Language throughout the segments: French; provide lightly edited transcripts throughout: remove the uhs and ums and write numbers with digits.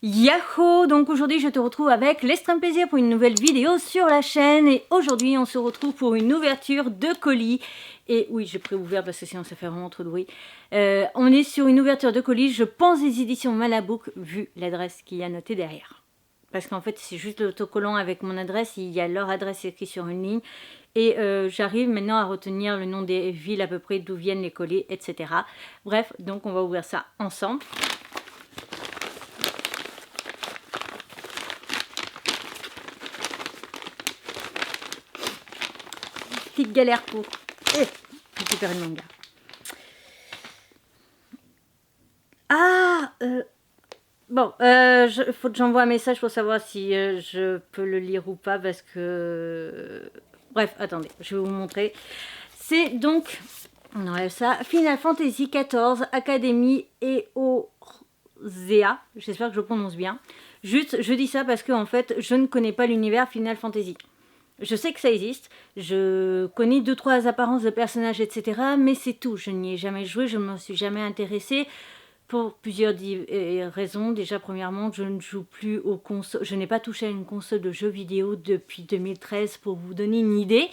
Yahoo! Donc aujourd'hui je te retrouve avec l'extrême plaisir pour une nouvelle vidéo sur la chaîne et aujourd'hui on se retrouve pour une ouverture de colis. Et oui, j'ai préouvert parce que sinon ça fait vraiment trop de bruit. On est sur une ouverture de colis, je pense des éditions Malabook vu l'adresse qu'il y a notée derrière. Parce qu'en fait c'est juste l'autocollant avec mon adresse, il y a leur adresse écrite sur une ligne. Et j'arrive maintenant à retenir le nom des villes à peu près d'où viennent les colis, etc. Bref, donc on va ouvrir ça ensemble. Petite galère pour récupérer le manga. Ah bon, faut que j'envoie un message pour savoir si je peux le lire ou pas parce que... Bref, attendez, je vais vous montrer. C'est donc, on enlève ça, Final Fantasy XIV Academy Eorzea. J'espère que je prononce bien. Juste, je dis ça parce que en fait, je ne connais pas l'univers Final Fantasy. Je sais que ça existe, je connais 2-3 apparences de personnages, etc. Mais c'est tout, je n'y ai jamais joué, je ne m'en suis jamais intéressée pour plusieurs raisons. Déjà, premièrement, je ne joue plus aux consoles, je n'ai pas touché à une console de jeux vidéo depuis 2013 pour vous donner une idée.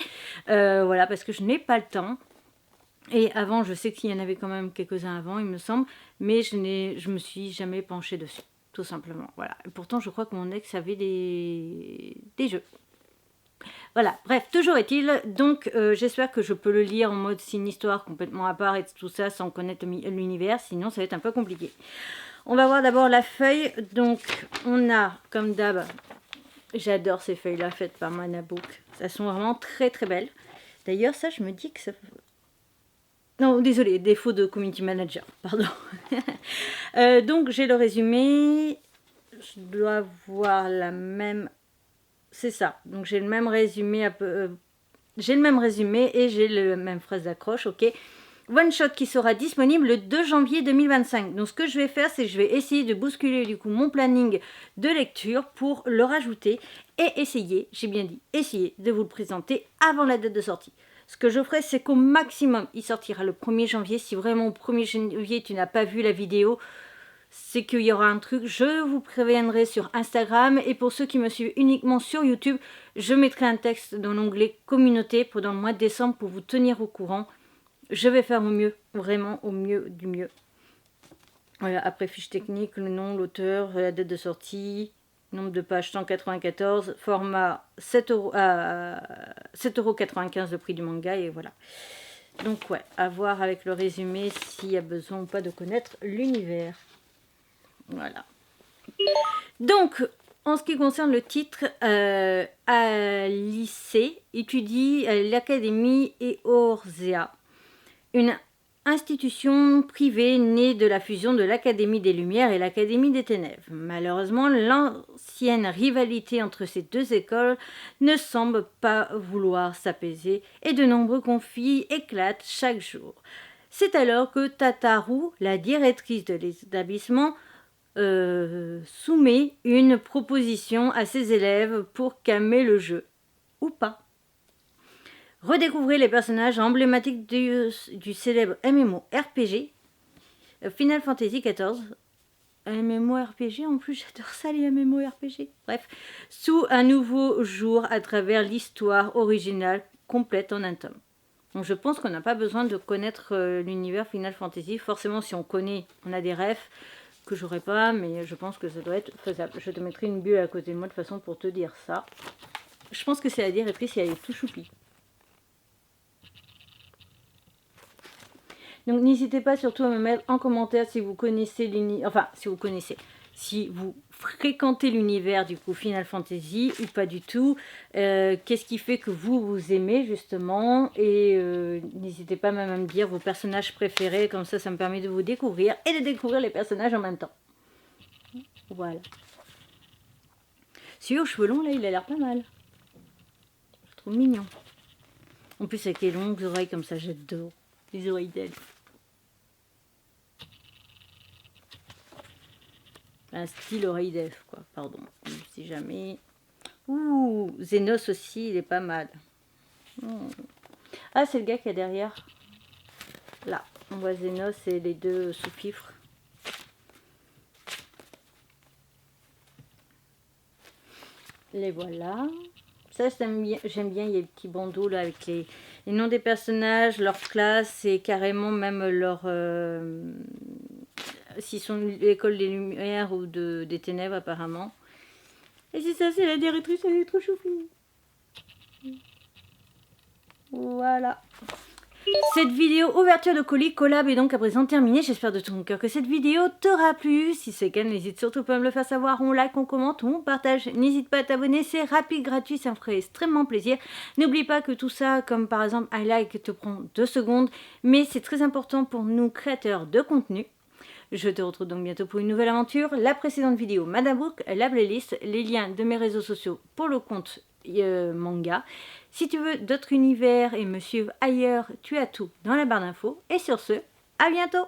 Voilà, parce que je n'ai pas le temps. Et avant, je sais qu'il y en avait quand même quelques-uns avant, il me semble, mais je me suis jamais penchée dessus, tout simplement. Voilà. Et pourtant, je crois que mon ex avait des jeux. Voilà, bref, toujours est-il, donc j'espère que je peux le lire en mode c'est une histoire complètement à part et tout ça sans connaître l'univers, sinon ça va être un peu compliqué. On va voir d'abord la feuille, donc on a, comme d'hab, j'adore ces feuilles-là faites par Malabook, elles sont vraiment très très belles. D'ailleurs ça je me dis que ça... Non, désolé, défaut de community manager, pardon. Donc j'ai le résumé, je dois voir la même... C'est ça, donc j'ai le même résumé j'ai le même résumé et j'ai la même phrase d'accroche, ok. One shot qui sera disponible le 2 janvier 2025. Donc ce que je vais faire, c'est que je vais essayer de bousculer du coup mon planning de lecture pour le rajouter et essayer, j'ai bien dit essayer, de vous le présenter avant la date de sortie. Ce que je ferai, c'est qu'au maximum, il sortira le 1er janvier. Si vraiment au 1er janvier, tu n'as pas vu la vidéo, c'est qu'il y aura un truc, je vous préviendrai sur Instagram et pour ceux qui me suivent uniquement sur YouTube, je mettrai un texte dans l'onglet communauté pendant le mois de décembre pour vous tenir au courant. Je vais faire au mieux, vraiment au mieux du mieux. Voilà, après fiche technique, le nom, l'auteur, la date de sortie, nombre de pages 194, format 7,95 € le prix du manga et voilà. Donc ouais, à voir avec le résumé s'il y a besoin ou pas de connaître l'univers. Voilà. Donc, en ce qui concerne le titre, Alice étudie l'Académie Eorzea, une institution privée née de la fusion de l'Académie des Lumières et l'Académie des Ténèbres. Malheureusement, l'ancienne rivalité entre ces deux écoles ne semble pas vouloir s'apaiser et de nombreux conflits éclatent chaque jour. C'est alors que Tataru, la directrice de l'établissement, soumet une proposition à ses élèves pour calmer le jeu. Ou pas. Redécouvrez les personnages emblématiques du célèbre MMORPG Final Fantasy XIV. MMORPG, en plus j'adore ça les MMORPG. Bref, sous un nouveau jour à travers l'histoire originale complète en un tome. Donc je pense qu'on n'a pas besoin de connaître l'univers Final Fantasy. Forcément si on connaît, on a des refs que j'aurais pas, mais je pense que ça doit être faisable. Je te mettrai une bulle à côté de moi de façon pour te dire ça. Je pense que c'est la directrice, elle est tout choupie. Donc n'hésitez pas surtout à me mettre en commentaire si vous connaissez l'univers, enfin si vous fréquentez l'univers du coup Final Fantasy ou pas du tout. Qu'est-ce qui fait que vous aimez justement, et n'hésitez pas même à me dire vos personnages préférés, comme ça me permet de vous découvrir et de découvrir les personnages en même temps. Voilà. Celui aux cheveux longs là, il a l'air pas mal. Je trouve mignon. En plus avec les longues oreilles comme ça, j'adore les oreilles d'elfe. Un style oreille d'elfe, quoi, pardon, si jamais. Ouh, Zenos aussi, il est pas mal. Ah, c'est le gars qui est derrière. Là, on voit Zenos et les deux sous-fifres. Les voilà. Ça, j'aime bien, il y a des petits bandeaux là avec les noms des personnages, leur classe et carrément même leur... s'ils sont de l'école des lumières ou des ténèbres apparemment. Et c'est ça, c'est la directrice, elle est trop choupie. Voilà. Cette vidéo ouverture de colis collab est donc à présent terminée. J'espère de tout mon cœur que cette vidéo t'aura plu. Si c'est le cas, n'hésite surtout pas à me le faire savoir. On like, on commente, on partage. N'hésite pas à t'abonner, c'est rapide, gratuit, ça me ferait extrêmement plaisir. N'oublie pas que tout ça, comme par exemple un like, te prend 2 secondes. Mais c'est très important pour nous, créateurs de contenu. Je te retrouve donc bientôt pour une nouvelle aventure. La précédente vidéo, Madame Book, la playlist, les liens de mes réseaux sociaux pour le compte manga. Si tu veux d'autres univers et me suivre ailleurs, tu as tout dans la barre d'infos. Et sur ce, à bientôt!